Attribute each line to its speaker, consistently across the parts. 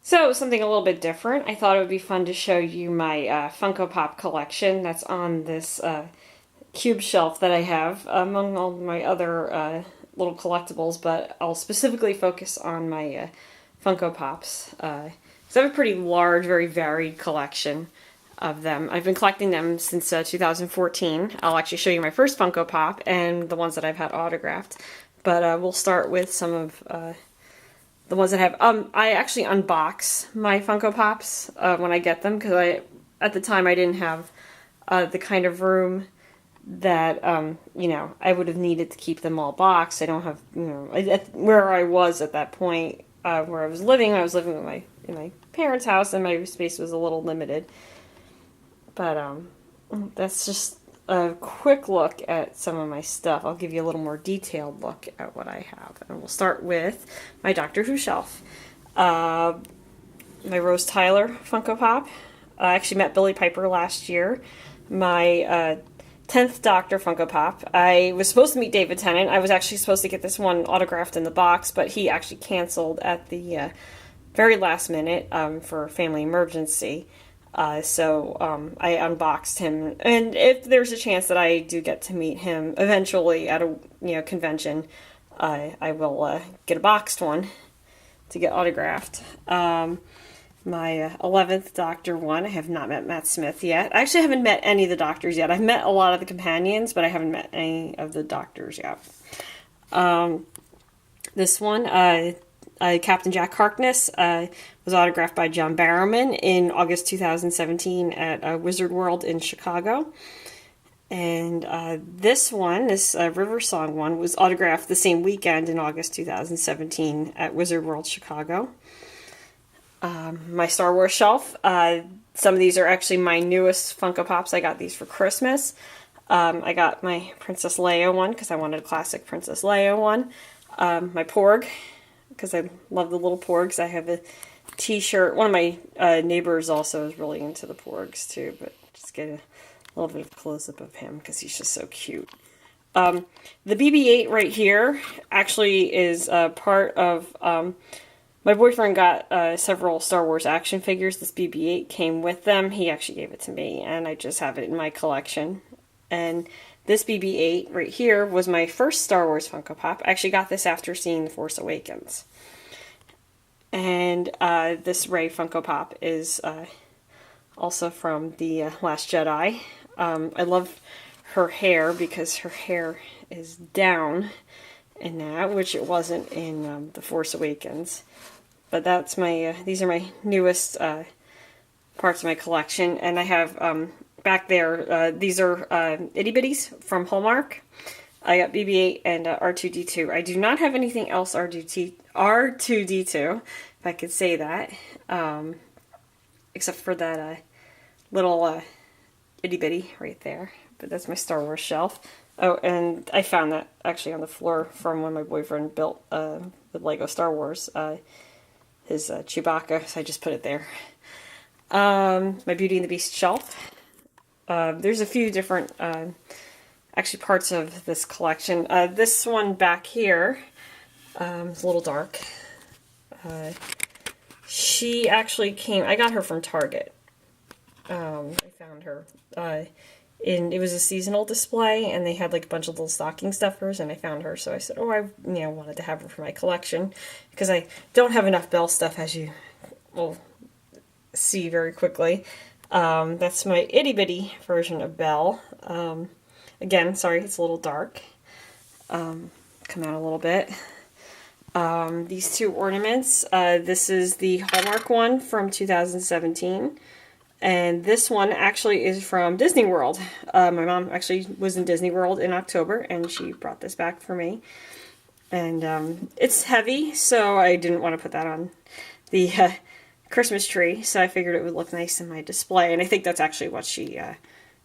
Speaker 1: So, something a little bit different. I thought it would be fun to show you my Funko Pop collection that's on this cube shelf that I have among all my other little collectibles, but I'll specifically focus on my Funko Pops. So I have a pretty large, very varied collection of them. I've been collecting them since 2014. I'll actually show you my first Funko Pop and the ones that I've had autographed. But we'll start with some of the ones that have, I actually unbox my Funko Pops when I get them, because at the time I didn't have the kind of room that, I would have needed to keep them all boxed. I don't have, where I was at that point, where I was living with in my parents' house, and my space was a little limited. But, that's just a quick look at some of my stuff. I'll give you a little more detailed look at what I have. And we'll start with my Doctor Who shelf. My Rose Tyler Funko Pop. I actually met Billie Piper last year. My 10th Doctor Funko Pop. I was supposed to meet David Tennant. I was actually supposed to get this one autographed in the box, but he actually canceled at the very last minute for a family emergency. So I unboxed him, and if there's a chance that I do get to meet him eventually at a convention, I will get a boxed one to get autographed. My 11th Doctor one, I have not met Matt Smith yet. I actually haven't met any of the Doctors yet. I've met a lot of the companions, but I haven't met any of the Doctors yet. This one, Captain Jack Harkness, was autographed by John Barrowman in August 2017 at Wizard World in Chicago. And this River Song one, was autographed the same weekend in August 2017 at Wizard World Chicago. My Star Wars shelf, some of these are actually my newest Funko Pops. I got these for Christmas. I got my Princess Leia one because I wanted a classic Princess Leia one. My Porg, because I love the little Porgs. I have a t-shirt. One of my neighbors also is really into the Porgs too, but just get a little bit of close-up of him because he's just so cute. The BB-8 right here actually is part of... my boyfriend got several Star Wars action figures. This BB-8 came with them. He actually gave it to me, and I just have it in my collection. And this BB-8 right here was my first Star Wars Funko Pop. I actually got this after seeing The Force Awakens. And this Rey Funko Pop is also from The Last Jedi. I love her hair because her hair is down in that, which it wasn't in The Force Awakens. But that's my, these are my newest parts of my collection. And I have... back there, these are itty bitties from Hallmark. I got BB-8 and R2-D2. I do not have anything else R2-D2, if I could say that, except for that little itty bitty right there. But that's my Star Wars shelf. Oh, and I found that actually on the floor from when my boyfriend built with Lego Star Wars his Chewbacca, so I just put it there. My Beauty and the Beast shelf. There's a few different, actually parts of this collection. This one back here is a little dark. She actually came, I got her from Target. I found her it was a seasonal display, and they had like a bunch of little stocking stuffers, and I found her, so I said, oh, I wanted to have her for my collection, because I don't have enough Belle stuff, as you will see very quickly. That's my itty bitty version of Belle. Again, sorry, it's a little dark. Come out a little bit. These two ornaments, this is the Hallmark one from 2017. And this one actually is from Disney World. My mom actually was in Disney World in October, and she brought this back for me. And it's heavy, so I didn't want to put that on the Christmas tree, so I figured it would look nice in my display, and I think that's actually what she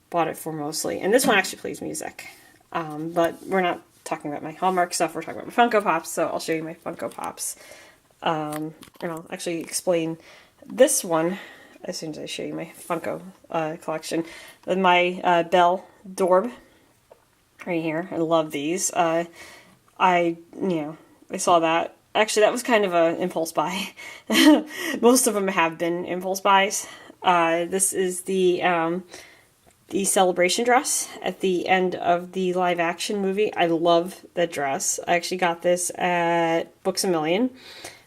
Speaker 1: bought it for mostly. And this one actually plays music, but we're not talking about my Hallmark stuff, we're talking about my Funko Pops, so I'll show you my Funko Pops, and I'll actually explain this one as soon as I show you my Funko collection. My Belle Dorb right here, I love these. I saw that Actually, that was kind of an impulse buy. Most of them have been impulse buys. This is the celebration dress at the end of the live action movie. I love that dress. I actually got this at Books A Million.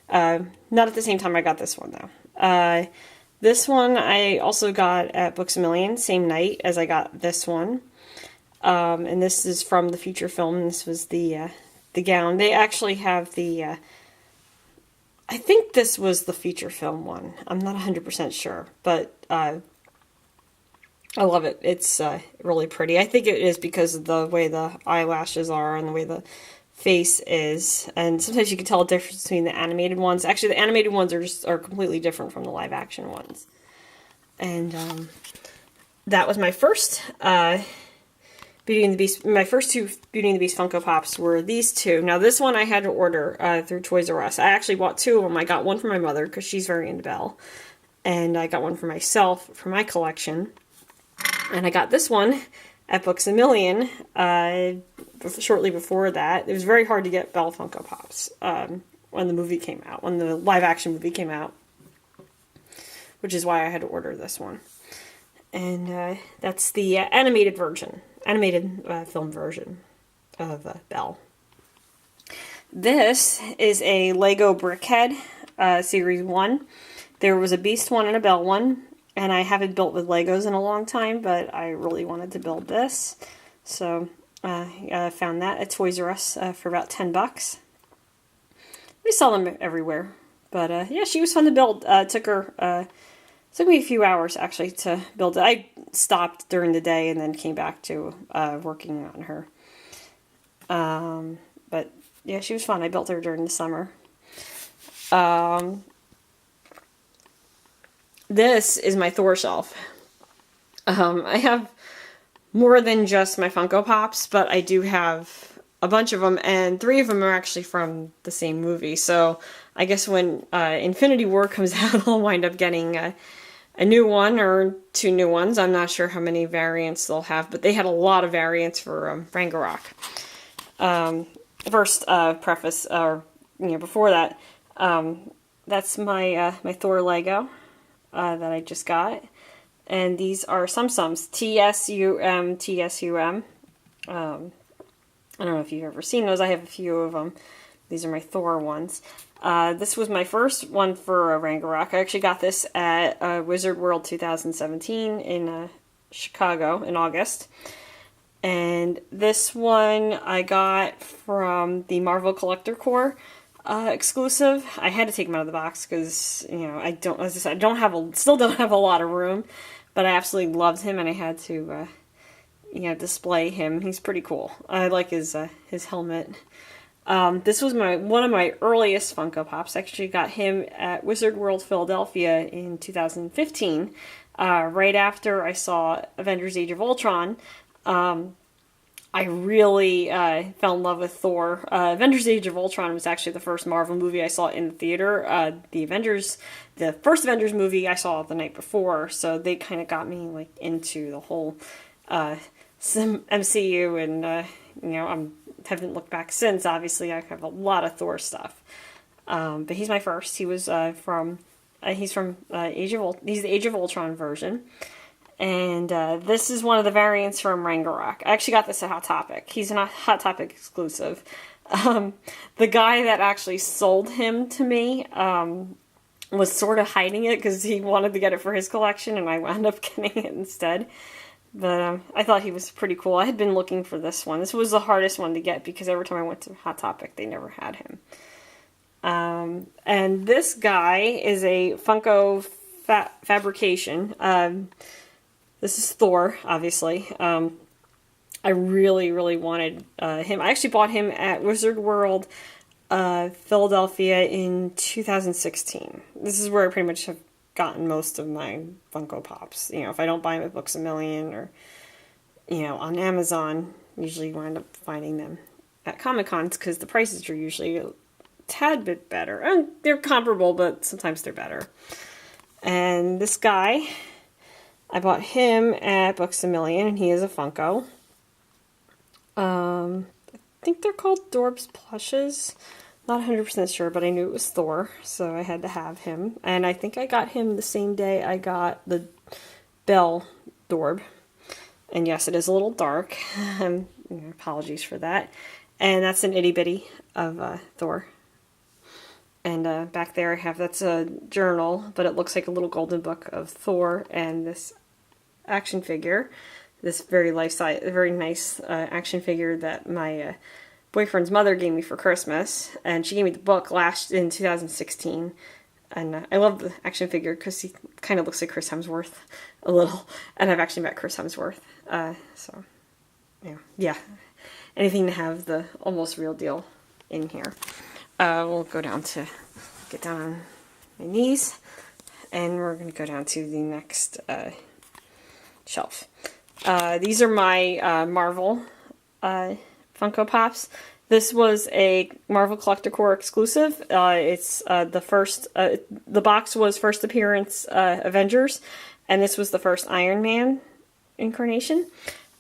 Speaker 1: Not at the same time I got this one, though. This one I also got at Books A Million, same night as I got this one. And this is from the feature film. This was the gown. They actually have the... I think this was the feature film one. I'm not 100% sure, but... I love it. It's really pretty. I think it is because of the way the eyelashes are and the way the face is. And sometimes you can tell a difference between the animated ones. Actually, the animated ones are completely different from the live action ones. And that was my first Beauty and the Beast. My first two Beauty and the Beast Funko Pops were these two. Now, this one I had to order through Toys R Us. I actually bought two of them. I got one for my mother because she's very into Belle. And I got one for myself for my collection. And I got this one at Books A Million shortly before that. It was very hard to get Belle Funko Pops when the movie came out, when the live-action movie came out, which is why I had to order this one. And that's the animated film version of Belle. This is a Lego Brickhead Series 1. There was a Beast one and a Belle one. And I haven't built with Legos in a long time, but I really wanted to build this. So I found that at Toys R Us for about $10. They sell them everywhere. But yeah, she was fun to build. Took me a few hours actually to build it. I stopped during the day and then came back to working on her. But yeah, she was fun. I built her during the summer. This is my Thor shelf. I have more than just my Funko Pops, but I do have a bunch of them, and 3 of them are actually from the same movie. So I guess when Infinity War comes out, I'll wind up getting a new one or 2 new ones. I'm not sure how many variants they'll have, but they had a lot of variants for Ragnarok. First, preface, or before that, that's my my Thor Lego. That I just got. And these are Tsum Tsums. TSUM, TSUM. I don't know if you've ever seen those. I have a few of them. These are my Thor ones. This was my first one for Ragnarok. I actually got this at Wizard World 2017 in Chicago in August. And this one I got from the Marvel Collector Corps. Exclusive. I had to take him out of the box because still don't have a lot of room, but I absolutely loved him and I had to display him. He's pretty cool. I like his helmet. This was one of my earliest Funko Pops. I actually got him at Wizard World Philadelphia in 2015, right after I saw Avengers: Age of Ultron. I really fell in love with Thor. Avengers: Age of Ultron was actually the first Marvel movie I saw in the theater. The first Avengers movie I saw the night before, so they kind of got me into the whole MCU, and I haven't looked back since. Obviously, I have a lot of Thor stuff, but he's my first. He was he's from He's the Age of Ultron version. And this is one of the variants from Ragnarok. I actually got this at Hot Topic. He's a Hot Topic exclusive. The guy that actually sold him to me was sort of hiding it because he wanted to get it for his collection, and I wound up getting it instead. But I thought he was pretty cool. I had been looking for this one. This was the hardest one to get because every time I went to Hot Topic, they never had him. And this guy is a Funko fabrication. This is Thor, obviously. I really, really wanted him. I actually bought him at Wizard World Philadelphia in 2016. This is where I pretty much have gotten most of my Funko Pops. If I don't buy them at Books A Million or, on Amazon, usually wind up finding them at Comic-Cons because the prices are usually a tad bit better. And they're comparable, but sometimes they're better. And this guy, I bought him at Books A Million, and he is a Funko. I think they're called Dorbs plushes. Not 100% sure, but I knew it was Thor, so I had to have him. And I think I got him the same day I got the Bell Dorb. And yes, it is a little dark. Apologies for that. And that's an itty bitty of Thor. And back there I have, that's a journal, but it looks like a little golden book of Thor and this action figure. This very life-size, very nice action figure that my boyfriend's mother gave me for Christmas, and she gave me the book in 2016, and I love the action figure because he kind of looks like Chris Hemsworth a little, and I've actually met Chris Hemsworth, so yeah, anything to have the almost real deal in here. We'll get down on my knees, and we're going to go down to the next shelf. These are my Marvel Funko Pops. This was a Marvel Collector Corps exclusive. It's the box was first appearance Avengers, and this was the first Iron Man incarnation.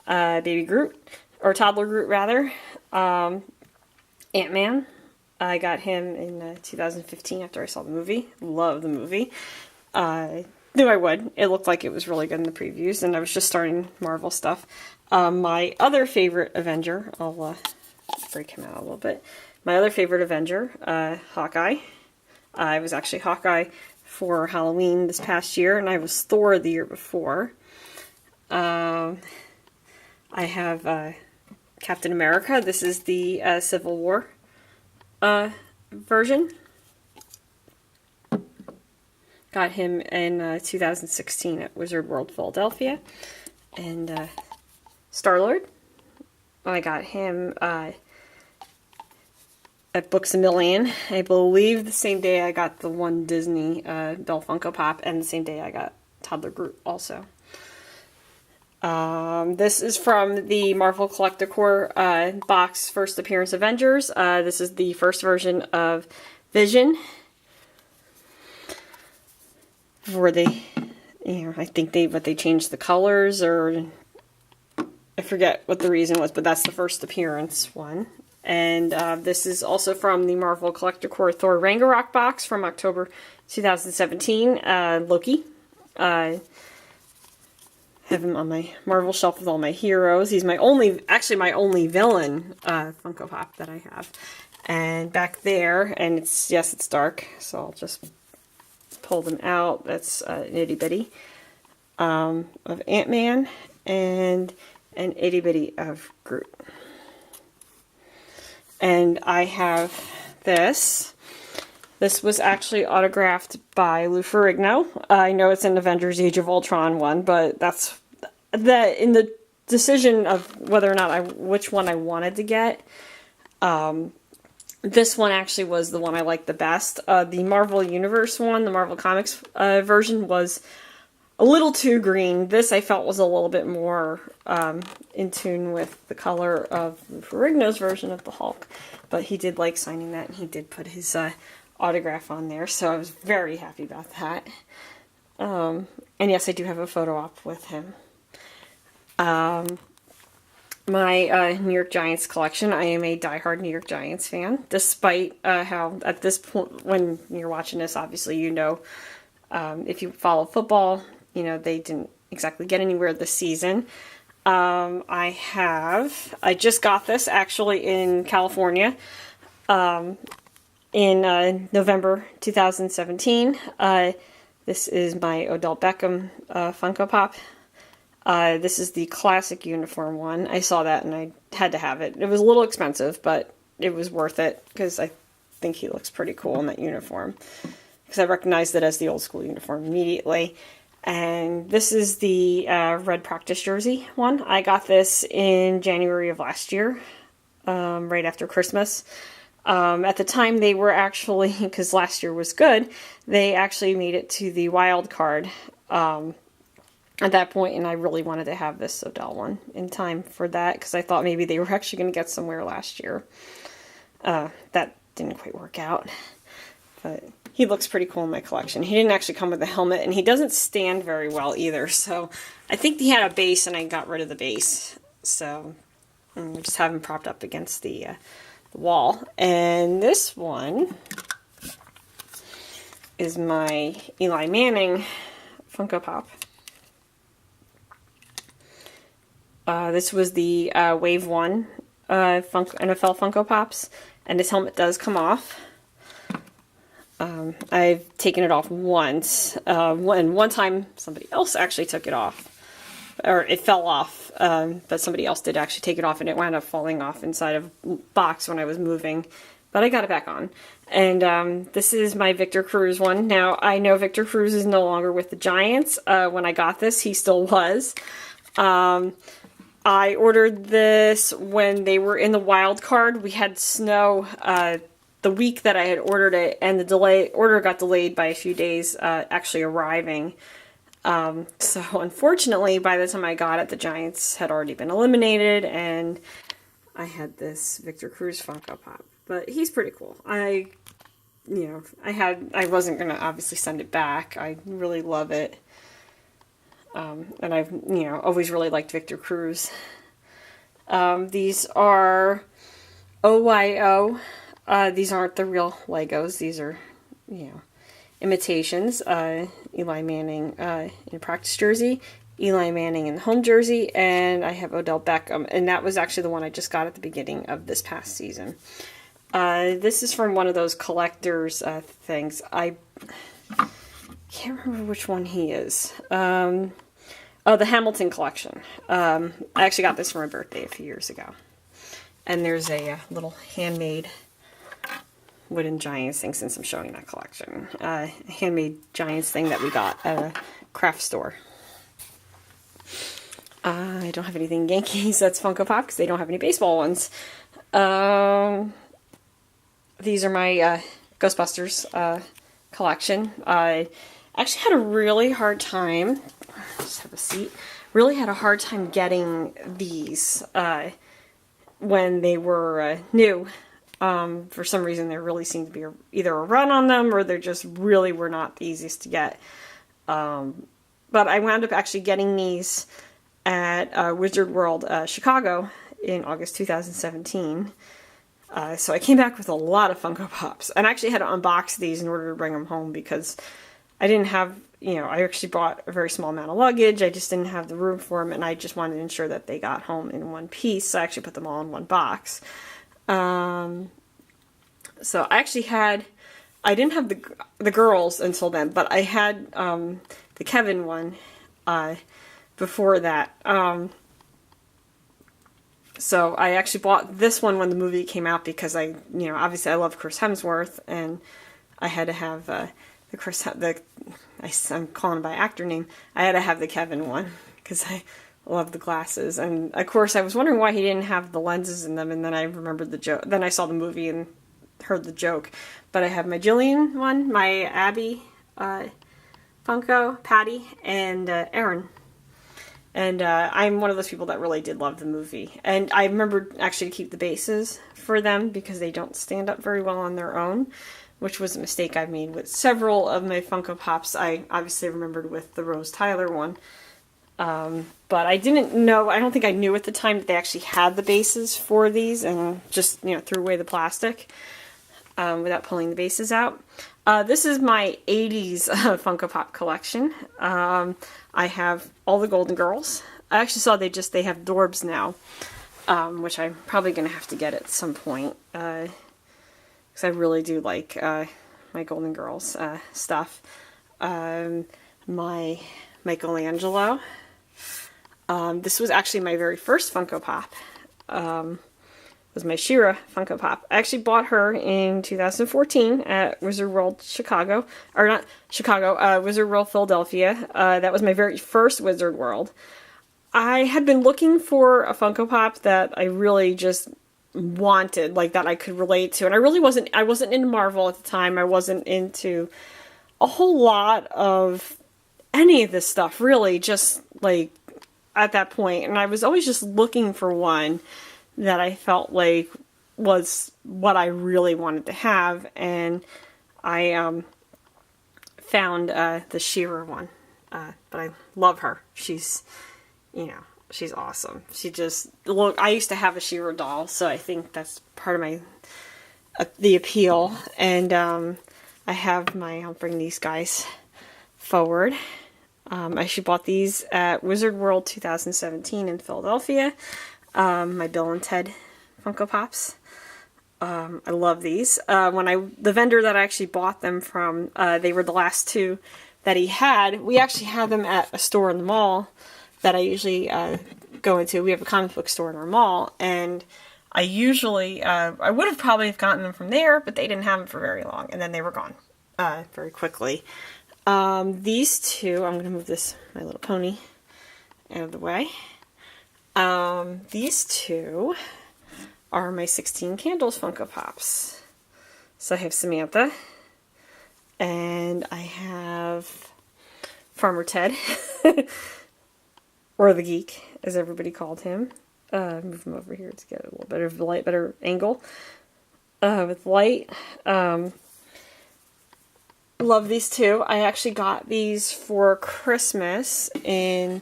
Speaker 1: Baby Groot, or Toddler Groot rather. Ant-Man. I got him in 2015 after I saw the movie. Love the movie. Knew I would. It looked like it was really good in the previews, and I was just starting Marvel stuff. My other favorite Avenger, I'll break him out a little bit. My other favorite Avenger, Hawkeye. I was actually Hawkeye for Halloween this past year, and I was Thor the year before. I have Captain America. This is the Civil War version. Got him in 2016 at Wizard World Philadelphia. And Star-Lord, I got him at Books A Million. I believe the same day I got the one Disney Bell Funko Pop, and the same day I got Toddler Groot also. This is from the Marvel Collector Corps box First Appearance Avengers. This is the first version of Vision. Where they, I think they changed the colors, or I forget what the reason was, but that's the first appearance one. And this is also from the Marvel Collector Corps Thor Ragnarok box from October 2017. Loki. I have him on my Marvel shelf with all my heroes. He's my only villain Funko Pop that I have. And back there, and it's dark, so I'll just pull them out. That's an itty bitty of Ant-Man and an itty bitty of Groot. And I have this. This was actually autographed by Lou Ferrigno. I know it's an Avengers Age of Ultron one, but that's in the decision of whether or not which one I wanted to get. This one actually was the one I liked the best. The Marvel Universe one, the Marvel Comics version, was a little too green. This I felt was a little bit more in tune with the color of Ferrigno's version of the Hulk. But he did like signing that, and he did put his autograph on there, so I was very happy about that. And yes, I do have a photo op with him. My New York Giants collection. I am a diehard New York Giants fan, despite how at this point, when you're watching this, obviously you know, if you follow football, you know they didn't exactly get anywhere this season. I just got this actually in California in November 2017. This is my Odell Beckham Funko Pop. This is the classic uniform one. I saw that and I had to have it. It was a little expensive, but it was worth it because I think he looks pretty cool in that uniform. Because I recognized it as the old school uniform immediately. And this is the red practice jersey one. I got this in January of last year, right after Christmas. At the time they were actually, because last year was good, they actually made it to the wild card at that point, and I really wanted to have this Odell one in time for that, because I thought maybe they were actually going to get somewhere last year. That didn't quite work out, but he looks pretty cool in my collection. He didn't actually come with a helmet, and he doesn't stand very well either, so I think he had a base, and I got rid of the base, so we just have him propped up against the the wall. And this one is my Eli Manning Funko Pop. This was the Wave 1 NFL Funko Pops, and his helmet does come off. I've taken it off once. One time somebody else actually took it off. Or it fell off, but somebody else did actually take it off, and it wound up falling off inside of a box when I was moving. But I got it back on. And this is my Victor Cruz one. Now, I know Victor Cruz is no longer with the Giants. When I got this, he still was. I ordered this when they were in the wild card. We had snow the week that I had ordered it, and the order got delayed by a few days actually arriving. So unfortunately, by the time I got it, the Giants had already been eliminated, and I had this Victor Cruz Funko Pop. But he's pretty cool. I wasn't going to obviously send it back. I really love it. And I've, always really liked Victor Cruz. These are OYO. These aren't the real Legos. These are, imitations. Eli Manning in a practice jersey, Eli Manning in the home jersey, and I have Odell Beckham. And that was actually the one I just got at the beginning of this past season. This is from one of those collector's things. I can't remember which one he is. Oh, the Hamilton collection. I actually got this for my birthday a few years ago. And there's a little handmade wooden Giants thing, since I'm showing that collection. A handmade Giants thing that we got at a craft store. I don't have anything Yankees. That's Funko Pop, because they don't have any baseball ones. These are my Ghostbusters collection. I actually had a really hard time, just have a seat, really had a hard time getting these when they were new. For some reason there really seemed to be either a run on them, or they just really were not the easiest to get. But I wound up actually getting these at Wizard World Chicago in August 2017. So I came back with a lot of Funko Pops, and I actually had to unbox these in order to bring them home, because I didn't have, I actually brought a very small amount of luggage. I just didn't have the room for them, and I just wanted to ensure that they got home in one piece. So I actually put them all in one box. So I actually I didn't have the girls until then, but I had the Kevin one before that. So I actually bought this one when the movie came out, because obviously I love Chris Hemsworth, and I had to have I'm calling him by actor name. I had to have the Kevin one, because I love the glasses. And of course I was wondering why he didn't have the lenses in them, and then I remembered the joke. Then I saw the movie and heard the joke. But I have my Jillian one, my Abby Funko, Patty, and Aaron. And I'm one of those people that really did love the movie. And I remembered actually to keep the bases for them, because they don't stand up very well on their own, which was a mistake I made with several of my Funko Pops. I obviously remembered with the Rose Tyler one. But I didn't know, I don't think I knew at the time that they actually had the bases for these, and just, threw away the plastic without pulling the bases out. This is my 80s Funko Pop collection. I have all the Golden Girls. I actually saw they have Dorbs now, which I'm probably going to have to get at some point, because I really do like my Golden Girls stuff. My Michelangelo. This was actually my very first Funko Pop. Was my She-Ra Funko Pop. I actually bought her in 2014 at Wizard World Chicago. Or not Chicago, Wizard World Philadelphia. That was my very first Wizard World. I had been looking for a Funko Pop that I really just wanted, like that I could relate to. And I wasn't into Marvel at the time. I wasn't into a whole lot of any of this stuff, really, just like at that point. And I was always just looking for one that I felt like was what I really wanted to have, and I found the She-Ra one, but I love her. She's, She's awesome. She just, look, I used to have a She-Ra doll, so I think that's part of my, the appeal. And I have my, I'll bring these guys forward. I actually bought these at Wizard World 2017 in Philadelphia. My Bill and Ted Funko Pops. I love these. The vendor that I actually bought them from, they were the last two that he had. We actually had them at a store in the mall that I usually go into. We have a comic book store in our mall, and I usually, I would have probably gotten them from there, but they didn't have them for very long, and then they were gone very quickly. These two, I'm going to move this, My Little Pony, out of the way. These two are my 16 Candles Funko Pops. So I have Samantha, and I have Farmer Ted, or the Geek, as everybody called him. Move him over here to get a little bit of light, better angle with light. Love these two. I actually got these for Christmas in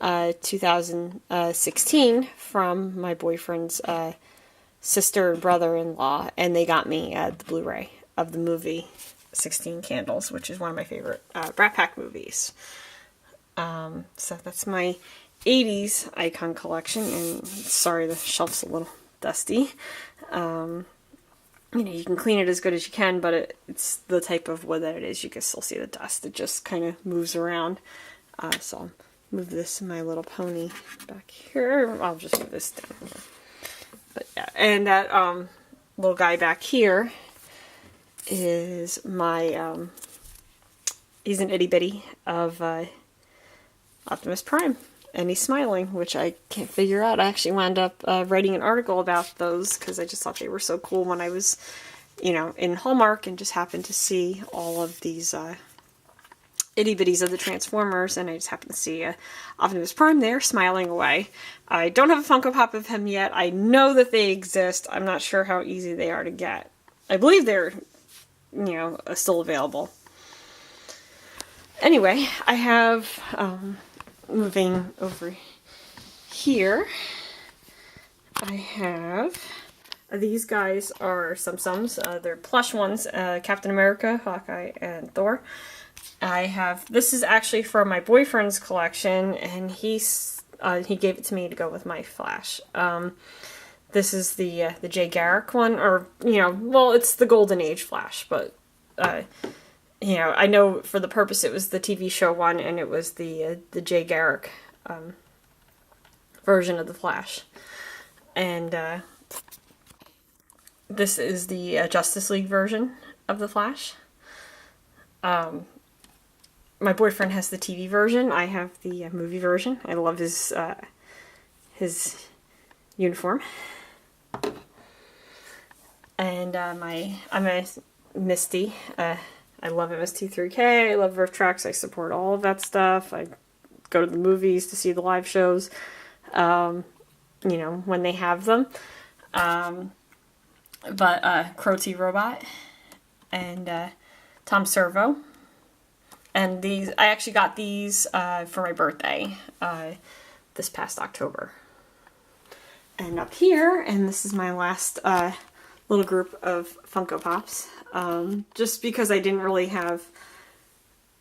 Speaker 1: 2016 from my boyfriend's sister and brother-in-law, and they got me the Blu-ray of the movie 16 Candles, which is one of my favorite Brat Pack movies. So that's my 80s icon collection, and sorry the shelf's a little dusty. You know, you can clean it as good as you can, but it's the type of wood that it is. You can still see the dust. It just kind of moves around. So I'll move this My Little Pony back here. I'll just move this down here. But yeah, and that little guy back here is my, he's an itty bitty of Optimus Prime. And he's smiling, which I can't figure out. I actually wound up writing an article about those because I just thought they were so cool when I was, you know, in Hallmark and just happened to see all of these itty bitties of the Transformers, and I just happened to see Optimus Prime there smiling away. I don't have a Funko Pop of him yet. I know that they exist. I'm not sure how easy they are to get. I believe they're, you know, still available. Anyway, I have moving over here, I have, these guys are Sums. They're plush ones, Captain America, Hawkeye, and Thor. I have, this is actually from my boyfriend's collection, and he gave it to me to go with my Flash. This is the Jay Garrick one, or, you know, well, it's the Golden Age Flash, but, you know, I know for the purpose it was the TV show one, and it was the Jay Garrick version of the Flash. And this is the Justice League version of the Flash. My boyfriend has the TV version. I have the movie version. I love his uniform. And I'm a Misty. I love MST3K, I love Earth Tracks, I support all of that stuff. I go to the movies to see the live shows, you know, when they have them. But Crow T Robot and Tom Servo. And these, I actually got these for my birthday this past October. And up here, and this is my last little group of Funko Pops. Just because I didn't really have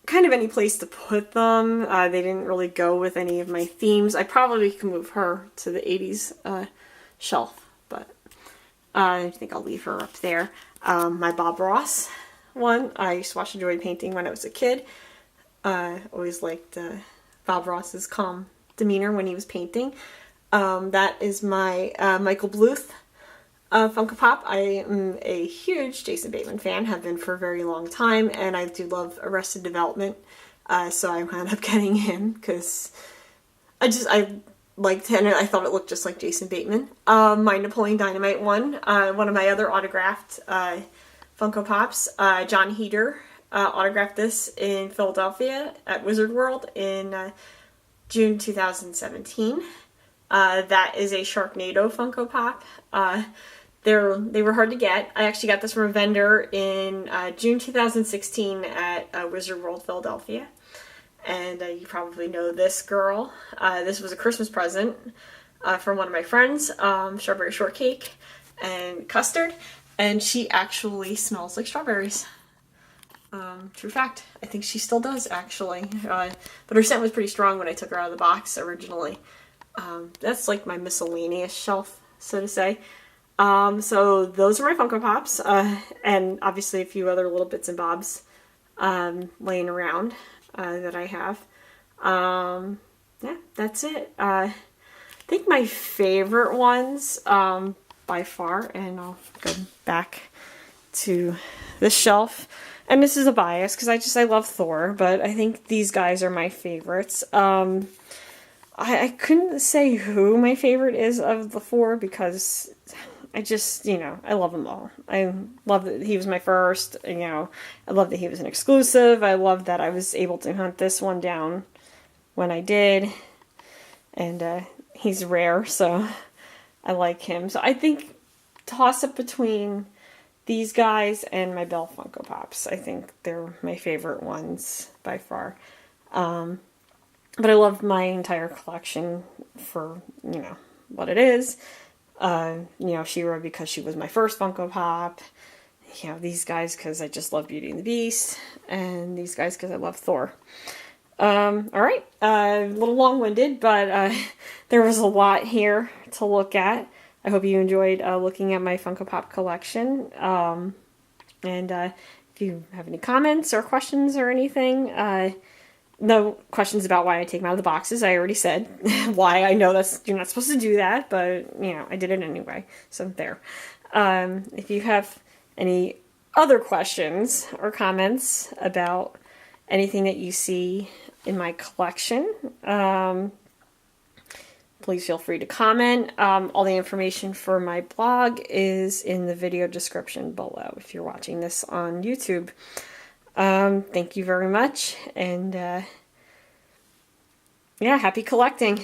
Speaker 1: kind of any place to put them. They didn't really go with any of my themes. I probably can move her to the 80s shelf, but I think I'll leave her up there. My Bob Ross one. I used to watch Enjoy Painting when I was a kid. Always liked Bob Ross's calm demeanor when he was painting. That is my Michael Bluth Funko Pop. I am a huge Jason Bateman fan, have been for a very long time, and I do love Arrested Development, so I wound up getting him because I liked him, and I thought it looked just like Jason Bateman. My Napoleon Dynamite one of my other autographed Funko Pops, John Heder autographed this in Philadelphia at Wizard World in June 2017. That is a Sharknado Funko Pop. They were hard to get. I actually got this from a vendor in June 2016 at Wizard World Philadelphia. and you probably know this girl. This was a Christmas present from one of my friends, strawberry shortcake and custard, and she actually smells like strawberries. True fact. I think she still does, actually. But her scent was pretty strong when I took her out of the box originally. That's like my miscellaneous shelf, so to say. So those are my Funko Pops, and obviously a few other little bits and bobs laying around that I have. Yeah, that's it. I think my favorite ones by far, and I'll go back to this shelf. And this is a bias because I love Thor, but I think these guys are my favorites. I couldn't say who my favorite is of the four because I just, I love them all. I love that he was my first, I love that he was an exclusive. I love that I was able to hunt this one down when I did. And he's rare, so I like him. So I think toss up between these guys and my Belle Funko Pops. I think they're my favorite ones by far. But I love my entire collection for, what it is. She-Ra because she was my first Funko Pop. These guys because I just love Beauty and the Beast. And these guys because I love Thor. Alright, a little long-winded, but there was a lot here to look at. I hope you enjoyed looking at my Funko Pop collection. And if you have any comments or questions or anything, no questions about why I take them out of the boxes. I already said why. I know you're not supposed to do that, but I did it anyway. So there. If you have any other questions or comments about anything that you see in my collection, please feel free to comment. All the information for my blog is in the video description below if you're watching this on YouTube. Thank you very much, and yeah, happy collecting.